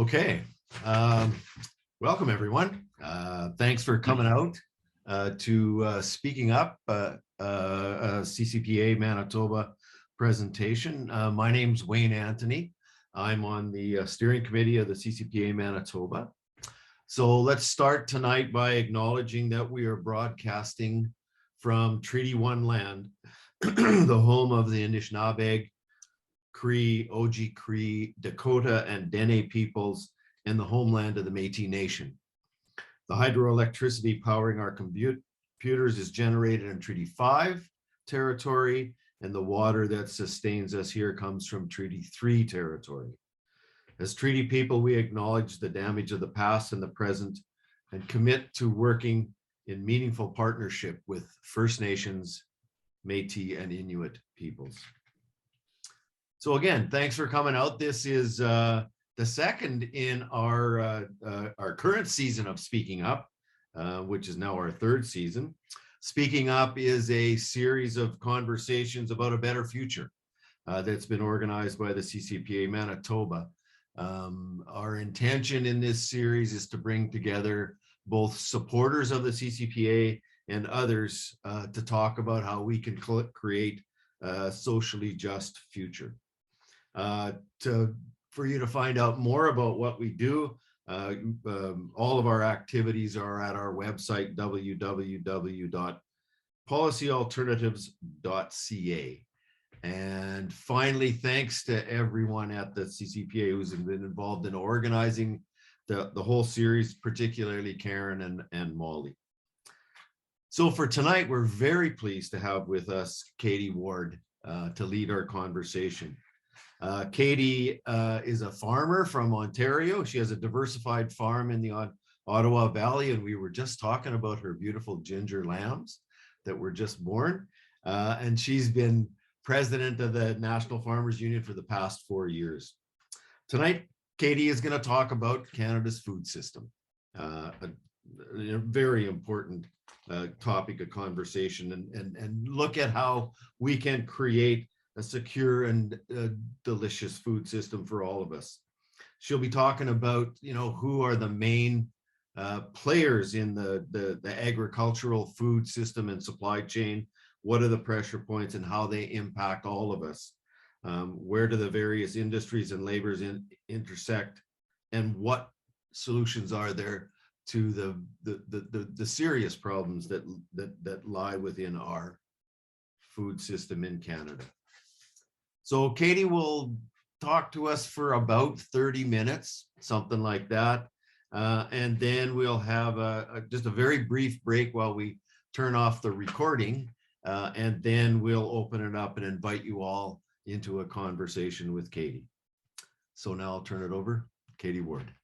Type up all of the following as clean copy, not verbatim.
Okay, welcome everyone. Thanks for coming out to Speaking Up, CCPA Manitoba presentation. My name's Wayne Anthony. I'm on the steering committee of the CCPA Manitoba. So let's start tonight by acknowledging that we are broadcasting from Treaty 1 land, the home of the Anishinaabe, Cree, Oji-Cree, Dakota, and Dene peoples, and the homeland of the Métis Nation. The hydroelectricity powering our computers is generated in Treaty 5 territory, and the water that sustains us here comes from Treaty 3 territory. As treaty people, we acknowledge the damage of the past and the present and commit to working in meaningful partnership with First Nations, Métis, and Inuit peoples. So again, thanks for coming out. This is the second in our current season of Speaking Up, which is now our third season. Speaking Up is a series of conversations about a better future that's been organized by the CCPA Manitoba. Our intention in this series is to bring together both supporters of the CCPA and others to talk about how we can create a socially just future. For you to find out more about what we do, all of our activities are at our website, www.policyalternatives.ca. And finally, thanks to everyone at the CCPA who's been involved in organizing the whole series, particularly Karen and Molly. So for tonight, we're very pleased to have with us Katie Ward to lead our conversation. Katie is a farmer from Ontario. She has a diversified farm in the Ottawa Valley, and we were just talking about her beautiful ginger lambs that were just born. And she's been president of the National Farmers Union for the past 4 years. Tonight, Katie is going to talk about Canada's food system, a very important topic of conversation, and look at how we can create a secure and delicious food system for all of us. She'll be talking about, who are the main players in the agricultural food system and supply chain. What are the pressure points and how they impact all of us? Where do the various industries and labors intersect, and what solutions are there to the serious problems that lie within our food system in Canada? So Katie will talk to us for about 30 minutes, something like that. And then we'll have just a very brief break while we turn off the recording. And then we'll open it up and invite you all into a conversation with Katie. So now I'll turn it over, Katie Ward.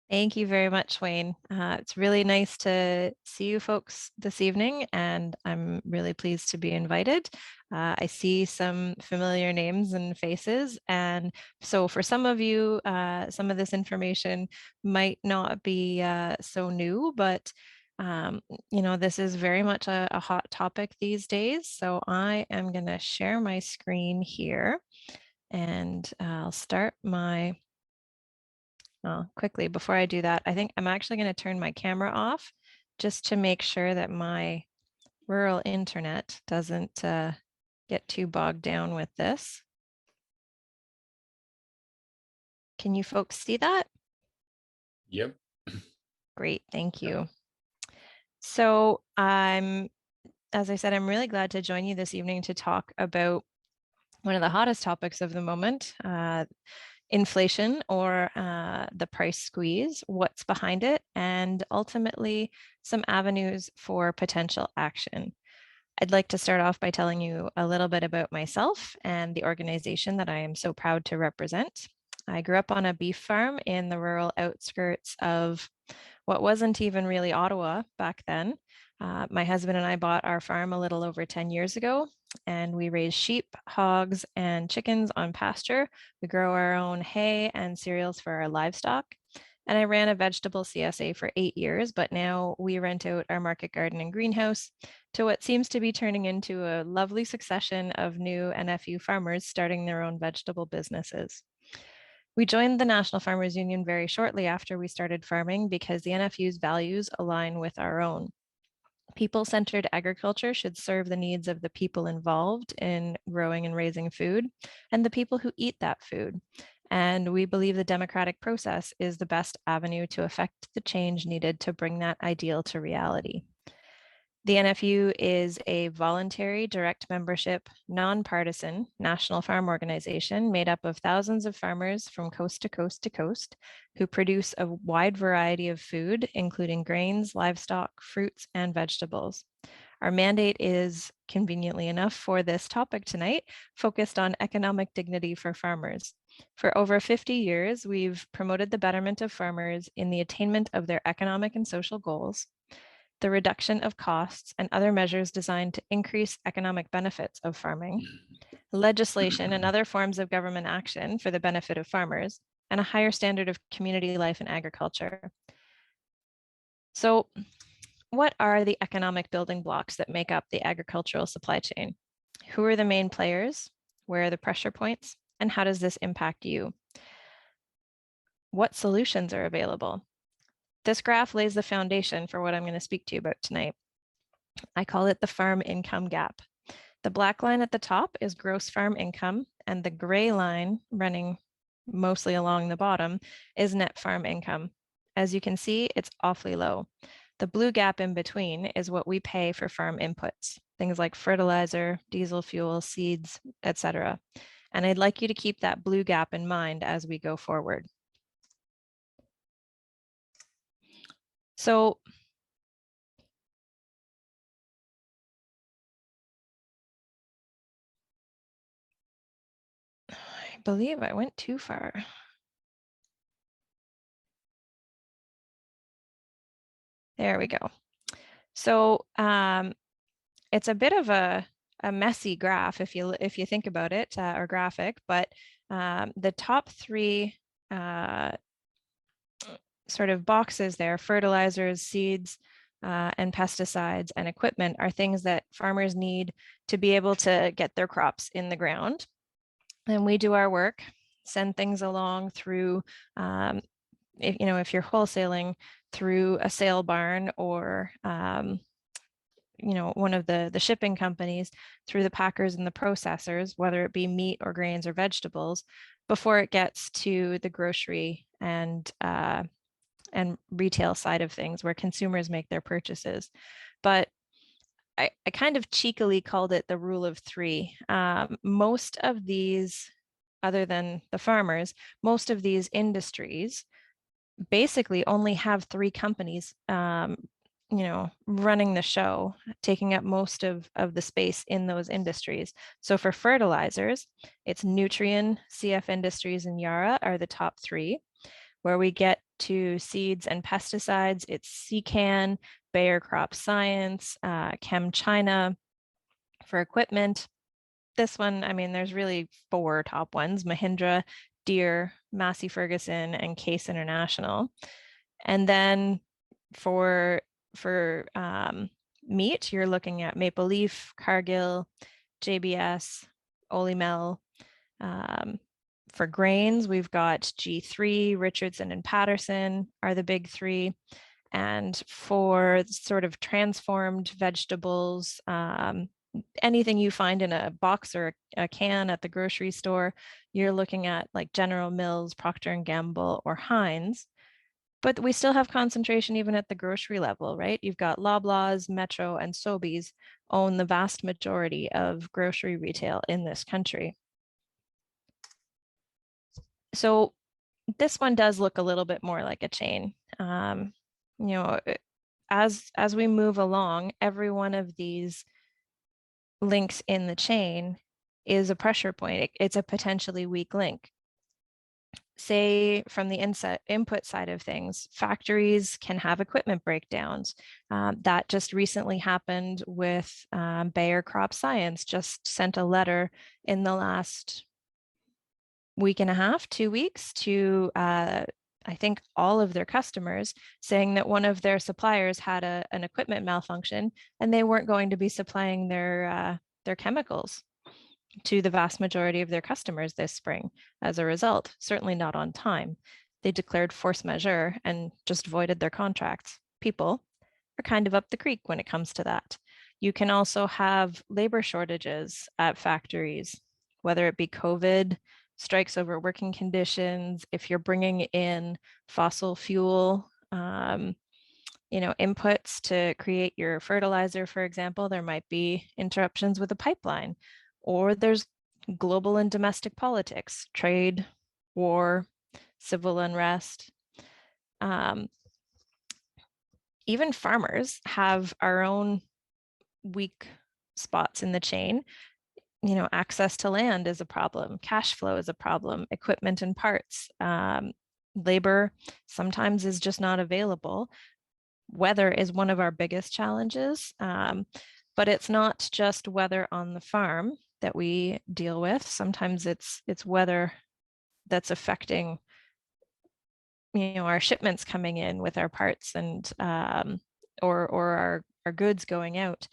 Thank you very much, Wayne. It's really nice to see you folks this evening, and I'm really pleased to be invited. I see some familiar names and faces, and so for some of you, some of this information might not be so new, but this is very much a hot topic these days. So I am going to share my screen here, and I'll start my quickly. Before I do that, I think I'm actually going to turn my camera off just to make sure that my rural internet doesn't get too bogged down with this. Can you folks see that? Yep. Great, thank you. So as I said, I'm really glad to join you this evening to talk about one of the hottest topics of the moment, inflation, or the price squeeze, what's behind it, and ultimately some avenues for potential action. I'd like to start off by telling you a little bit about myself and the organization that I am so proud to represent. I grew up on a beef farm in the rural outskirts of what wasn't even really Ottawa back then. My husband and I bought our farm a little over 10 years ago, and we raise sheep, hogs, and chickens on pasture. We grow our own hay and cereals for our livestock. And I ran a vegetable CSA for 8 years, but now we rent out our market garden and greenhouse to what seems to be turning into a lovely succession of new NFU farmers starting their own vegetable businesses. We joined the National Farmers Union very shortly after we started farming because the NFU's values align with our own. People-centered agriculture should serve the needs of the people involved in growing and raising food and the people who eat that food. And we believe the democratic process is the best avenue to effect the change needed to bring that ideal to reality. The NFU is a voluntary, direct membership, nonpartisan national farm organization made up of thousands of farmers from coast to coast to coast who produce a wide variety of food, including grains, livestock, fruits, and vegetables. Our mandate is, conveniently enough for this topic tonight, focused on economic dignity for farmers. For over 50 years, we've promoted the betterment of farmers in the attainment of their economic and social goals, the reduction of costs, and other measures designed to increase economic benefits of farming, legislation and other forms of government action for the benefit of farmers, and a higher standard of community life and agriculture. So, what are the economic building blocks that make up the agricultural supply chain? Who are the main players? Where are the pressure points? And how does this impact you? What solutions are available? This graph lays the foundation for what I'm going to speak to you about tonight. I call it the farm income gap. The black line at the top is gross farm income, and the gray line running mostly along the bottom is net farm income. As you can see, it's awfully low. The blue gap in between is what we pay for farm inputs, things like fertilizer, diesel fuel, seeds, etc. And I'd like you to keep that blue gap in mind as we go forward. So I believe I went too far. There we go. So it's a bit of a messy graph if you think about it, or graphic, but the top three sort of boxes there, fertilizers, seeds, and pesticides and equipment, are things that farmers need to be able to get their crops in the ground. And we do our work, send things along through, if you're wholesaling, through a sale barn or one of the shipping companies, through the packers and the processors, whether it be meat or grains or vegetables, before it gets to the grocery and retail side of things where consumers make their purchases. But I kind of cheekily called it the rule of three. Most of these, other than the farmers, most of these industries basically only have three companies running the show, taking up most of the space in those industries. So for fertilizers, it's Nutrien, CF Industries, and Yara are the top three. Where we get to seeds and pesticides, it's Secan, Bayer Crop Science, Chem China. For equipment, this one, I mean, there's really four top ones: Mahindra, Deere, Massey Ferguson, and Case International. And then for meat, you're looking at Maple Leaf, Cargill, JBS, Olymel. For grains, we've got G3, Richardson, and Patterson are the big three. And for sort of transformed vegetables, anything you find in a box or a can at the grocery store, you're looking at like General Mills, Procter & Gamble, or Heinz. But we still have concentration even at the grocery level, right? You've got Loblaws, Metro, and Sobeys own the vast majority of grocery retail in this country. So this one does look a little bit more like a chain. As we move along, every one of these links in the chain is a pressure point. It's a potentially weak link. Say from the input side of things, factories can have equipment breakdowns. That just recently happened with Bayer Crop Science. Just sent a letter in the last week and a half, 2 weeks, to I think all of their customers, saying that one of their suppliers had an equipment malfunction and they weren't going to be supplying their chemicals. to the vast majority of their customers this spring as a result, certainly not on time. They declared force majeure and just voided their contracts. People are kind of up the creek when it comes to that. You can also have labor shortages at factories, whether it be COVID, strikes over working conditions, if you're bringing in fossil fuel, inputs to create your fertilizer, for example, there might be interruptions with a pipeline, or there's global and domestic politics, trade, war, civil unrest. Even farmers have our own weak spots in the chain. Access to land is a problem, cash flow is a problem, equipment and parts. Labor sometimes is just not available. Weather is one of our biggest challenges, but it's not just weather on the farm that we deal with. Sometimes it's weather that's affecting our shipments coming in with our parts and or our goods going out.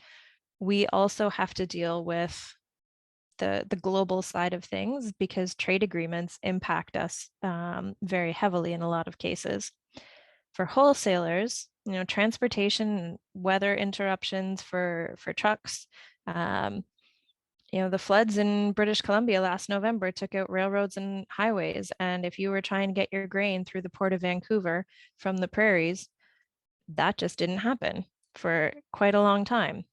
We also have to deal with the global side of things because trade agreements impact us very heavily in a lot of cases. For wholesalers, transportation, weather interruptions for trucks. The floods in British Columbia last November took out railroads and highways. And if you were trying to get your grain through the port of Vancouver from the prairies, that just didn't happen for quite a long time.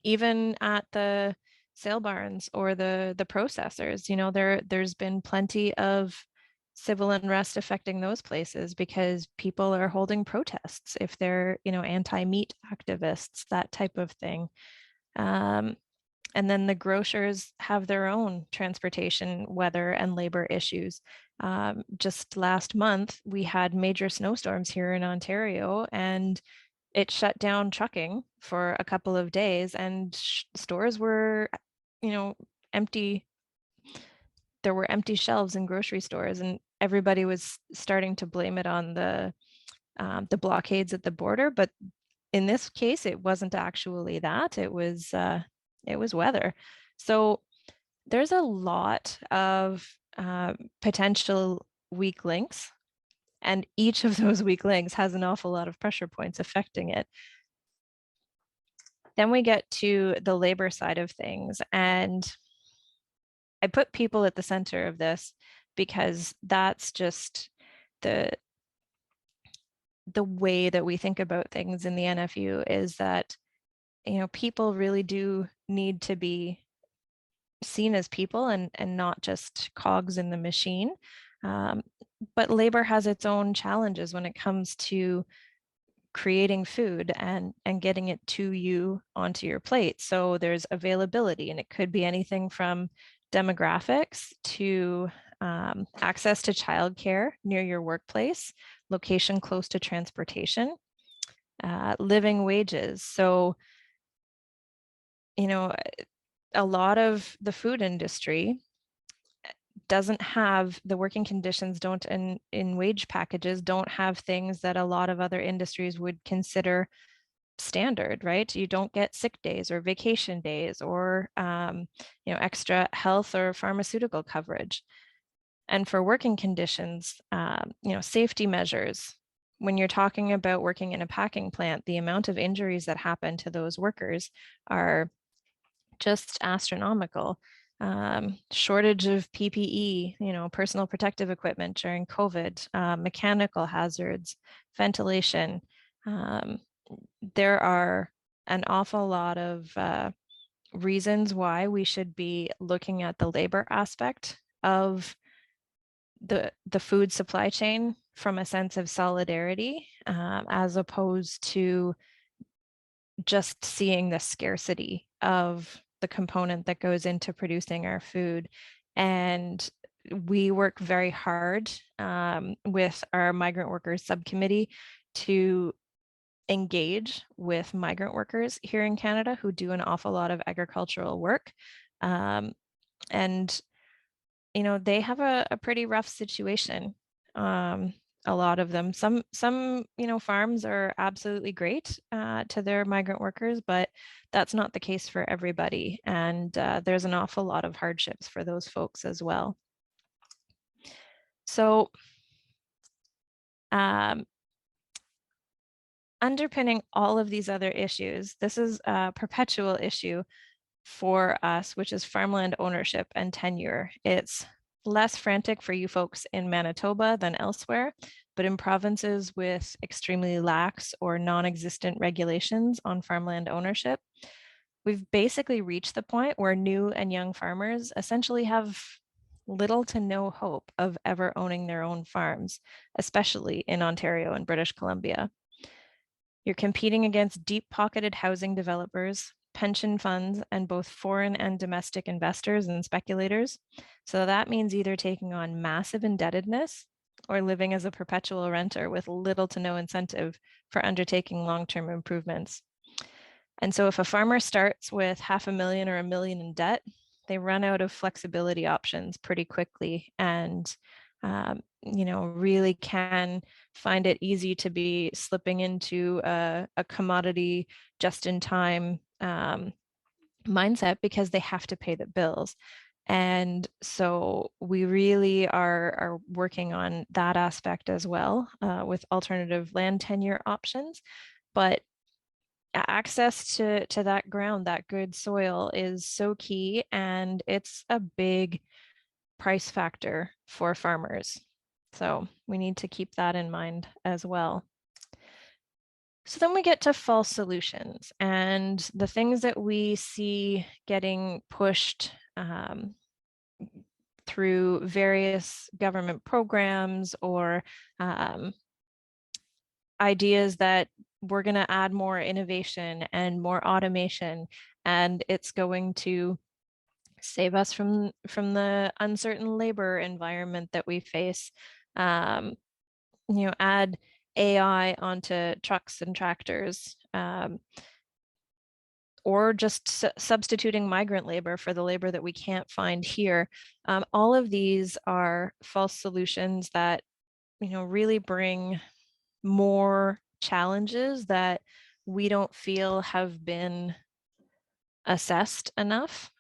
Even at the sale barns or the processors, there's been plenty of civil unrest affecting those places because people are holding protests if they're, anti-meat activists, that type of thing. And then the grocers have their own transportation, weather, and labor issues. Just last month, we had major snowstorms here in Ontario, and it shut down trucking for a couple of days, and stores were, empty. There were empty shelves in grocery stores, and everybody was starting to blame it on the blockades at the border. But in this case, it wasn't actually that. It was weather. So there's a lot of potential weak links, and each of those weak links has an awful lot of pressure points affecting it. Then we get to the labor side of things, and I put people at the center of this because that's just the way that we think about things in the NFU is that, people really do need to be seen as people and not just cogs in the machine. But labor has its own challenges when it comes to creating food and getting it to you onto your plate. So there's availability, and it could be anything from demographics to access to childcare near your workplace, location close to transportation, living wages. So, a lot of the food industry doesn't have the working conditions, don't in wage packages, don't have things that a lot of other industries would consider standard, right? You don't get sick days or vacation days or extra health or pharmaceutical coverage. And for working conditions, safety measures. When you're talking about working in a packing plant, the amount of injuries that happen to those workers are just astronomical. Shortage of PPE, personal protective equipment during COVID, mechanical hazards, ventilation. There are an awful lot of reasons why we should be looking at the labor aspect of the food supply chain from a sense of solidarity, as opposed to just seeing the scarcity of the component that goes into producing our food. And we work very hard with our migrant workers subcommittee to engage with migrant workers here in Canada who do an awful lot of agricultural work. And, they have a pretty rough situation. a lot of them. Some farms are absolutely great to their migrant workers, but that's not the case for everybody. And there's an awful lot of hardships for those folks as well. So underpinning all of these other issues, this is a perpetual issue for us, which is farmland ownership and tenure. It's less frantic for you folks in Manitoba than elsewhere, but in provinces with extremely lax or non-existent regulations on farmland ownership, we've basically reached the point where new and young farmers essentially have little to no hope of ever owning their own farms, especially in Ontario and British Columbia. You're competing against deep-pocketed housing developers, pension funds, and both foreign and domestic investors and speculators. So that means either taking on massive indebtedness or living as a perpetual renter with little to no incentive for undertaking long-term improvements. And so if a farmer starts with $500,000 or $1 million in debt, they run out of flexibility options pretty quickly, and really can find it easy to be slipping into a commodity just-in-time mindset because they have to pay the bills. And so we really are working on that aspect as well with alternative land tenure options. But access to that ground, that good soil, is so key, and it's a big price factor for farmers. So we need to keep that in mind as well. So then we get to false solutions, and the things that we see getting pushed through various government programs or ideas that we're going to add more innovation and more automation, and it's going to save us from the uncertain labor environment that we face. Add AI onto trucks and tractors, or just substituting migrant labor for the labor that we can't find here. All of these are false solutions that really bring more challenges that we don't feel have been assessed enough,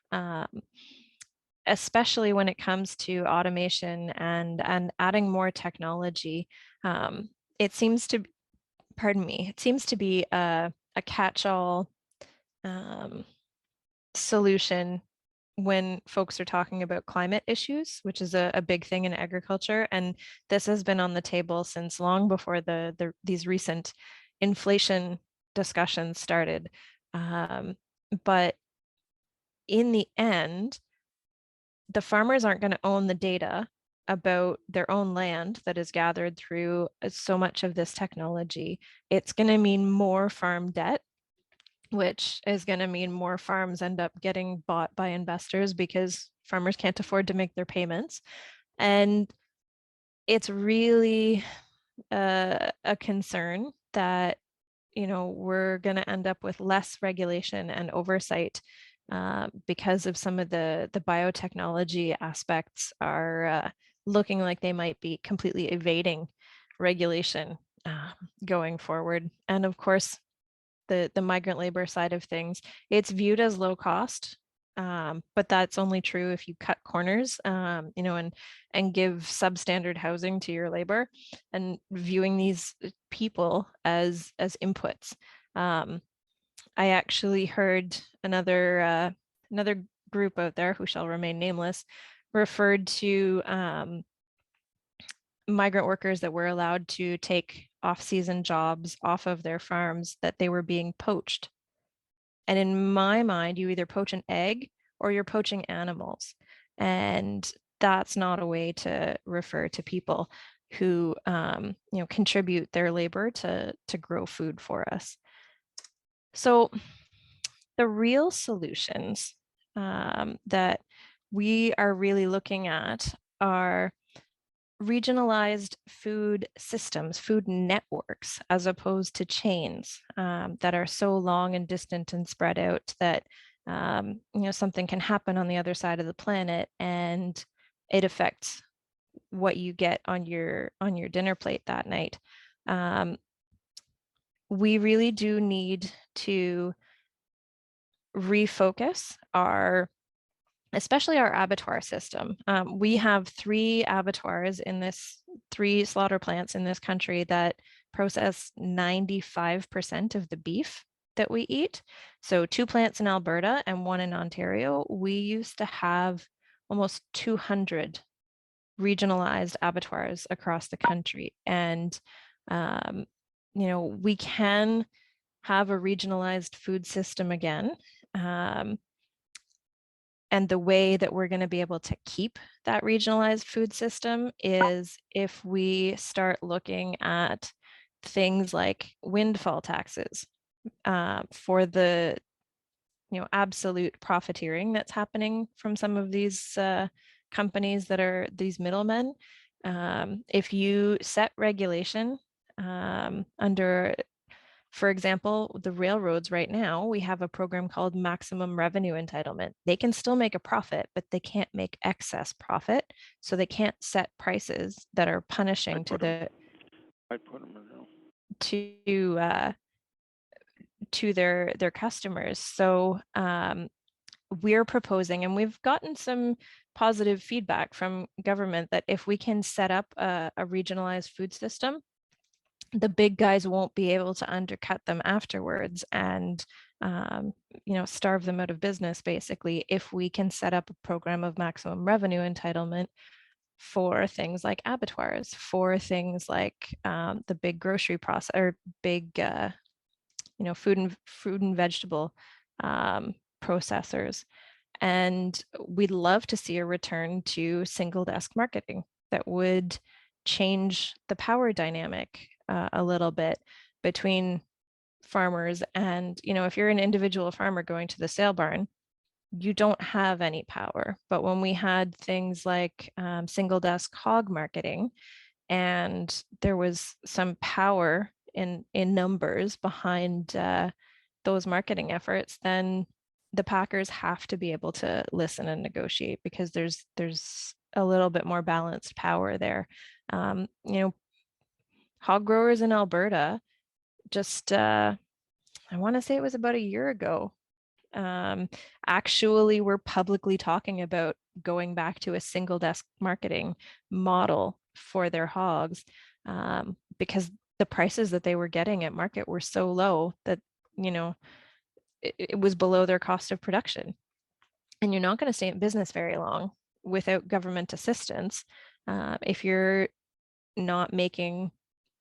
especially when it comes to automation and adding more technology. It seems to, it seems to be a catch-all solution when folks are talking about climate issues, which is a big thing in agriculture. And this has been on the table since long before these recent inflation discussions started. But in the end, the farmers aren't going to own the data about their own land that is gathered through so much of this technology. It's going to mean more farm debt, which is going to mean more farms end up getting bought by investors because farmers can't afford to make their payments. And it's really a concern that we're going to end up with less regulation and oversight because of some of the biotechnology aspects are looking like they might be completely evading regulation going forward. And of course, the migrant labor side of things, it's viewed as low cost, but that's only true if you cut corners, and give substandard housing to your labor, and viewing these people as inputs. I actually heard another group out there, who shall remain nameless, referred to migrant workers that were allowed to take off-season jobs off of their farms, that they were being poached. And in my mind, you either poach an egg or you're poaching animals. And that's not a way to refer to people who contribute their labor to grow food for us. So the real solutions that we are really looking at are regionalized food systems, food networks, as opposed to chains that are so long and distant and spread out that something can happen on the other side of the planet and it affects what you get on your dinner plate that night. We really do need to refocus especially our abattoir system. We have 3 abattoirs in this, 3 slaughter plants in this country that process 95% of the beef that we eat. So 2 plants in Alberta and 1 in Ontario. We used to have almost 200 regionalized abattoirs across the country. And, we can have a regionalized food system again. And the way that we're going to be able to keep that regionalized food system is if we start looking at things like windfall taxes for the absolute profiteering that's happening from some of these companies that are these middlemen. If you set regulation under, for example, the railroads right now, we have a program called maximum revenue entitlement. They can still make a profit, but they can't make excess profit. So they can't set prices that are punishing to their customers. So we're proposing, and we've gotten some positive feedback from government, that if we can set up a regionalized food system, the big guys won't be able to undercut them afterwards and starve them out of business, basically, if we can set up a program of maximum revenue entitlement for things like abattoirs, for things like the big grocery process or big food and vegetable processors. And we'd love to see a return to single desk marketing that would change the power dynamic a little bit between farmers. And, if you're an individual farmer going to the sale barn, you don't have any power. But when we had things like single desk hog marketing, and there was some power in numbers behind those marketing efforts, then the packers have to be able to listen and negotiate, because there's a little bit more balanced power there. Hog growers in Alberta, just I want to say it was about a year ago, actually were publicly talking about going back to a single desk marketing model for their hogs, because the prices that they were getting at market were so low that it was below their cost of production. And you're not going to stay in business very long without government assistance if you're not making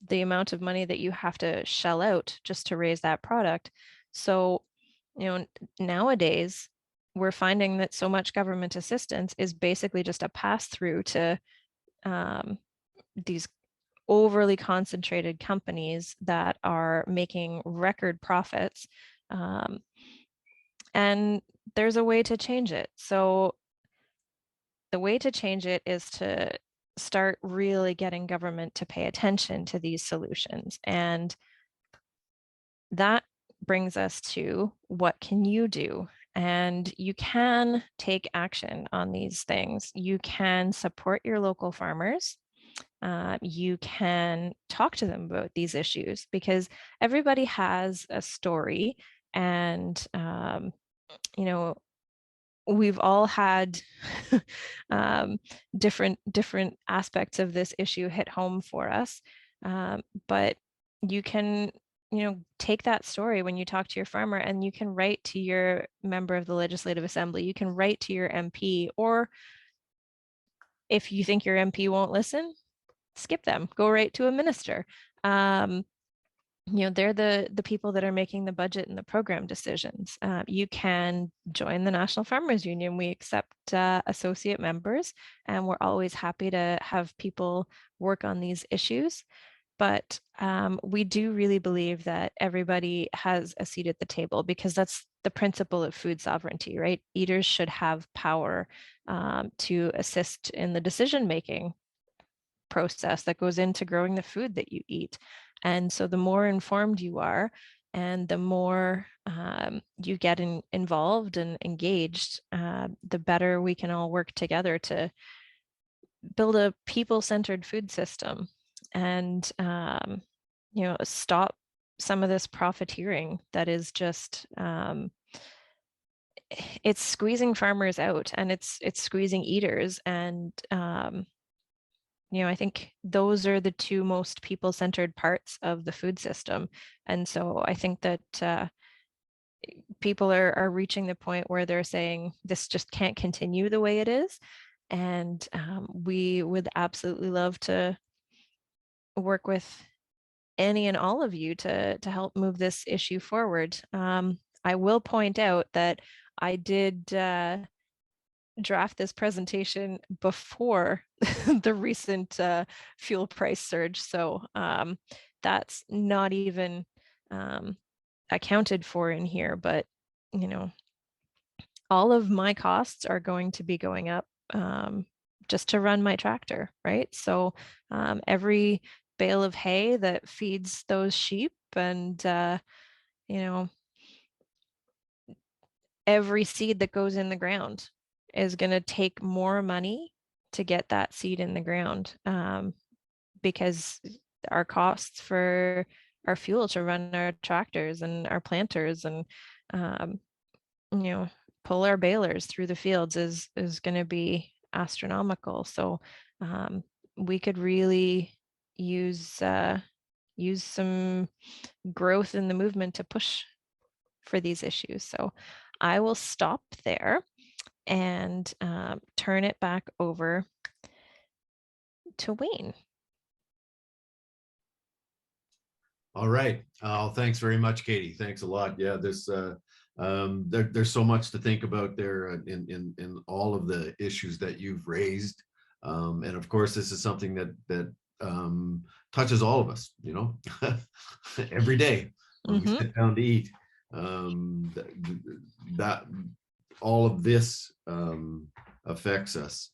the amount of money that you have to shell out just to raise that product. So, nowadays we're finding that so much government assistance is basically just a pass through to these overly concentrated companies that are making record profits. And there's a way to change it. So the way to change it is to start really getting government to pay attention to these solutions. And that brings us to, what can you do? And you can take action on these things. You can support your local farmers. You can talk to them about these issues, because everybody has a story, and we've all had different aspects of this issue hit home for us. But you can, take that story when you talk to your farmer, and you can write to your member of the Legislative Assembly. You can write to your MP, or if you think your MP won't listen, skip them, go right to a minister. They're the people that are making the budget and the program decisions. You can join the National Farmers Union. We accept associate members, and we're always happy to have people work on these issues. But we do really believe that everybody has a seat at the table, because that's the principle of food sovereignty, right? Eaters should have power to assist in the decision-making process that goes into growing the food that you eat. And so the more informed you are, and the more you get involved and engaged, the better we can all work together to build a people-centered food system and, stop some of this profiteering that is just, it's squeezing farmers out, and it's squeezing eaters. And, I think those are the two most people-centered parts of the food system. And so I think that people are reaching the point where they're saying this just can't continue the way it is. And we would absolutely love to work with any and all of you to help move this issue forward. I will point out that I did draft this presentation before the recent fuel price surge. So that's not even accounted for in here, but all of my costs are going to be going up just to run my tractor, right? So every bale of hay that feeds those sheep, and every seed that goes in the ground is going to take more money to get that seed in the ground, because our costs for our fuel to run our tractors and our planters and pull our balers through the fields is going to be astronomical. So we could really use some growth in the movement to push for these issues. So I will stop there and turn it back over to Wayne. All right. Thanks very much, Katie. Thanks a lot. Yeah, there's so much to think about there in all of the issues that you've raised. And of course, this is something that touches all of us, every day when we sit down to eat. That all of this affects us.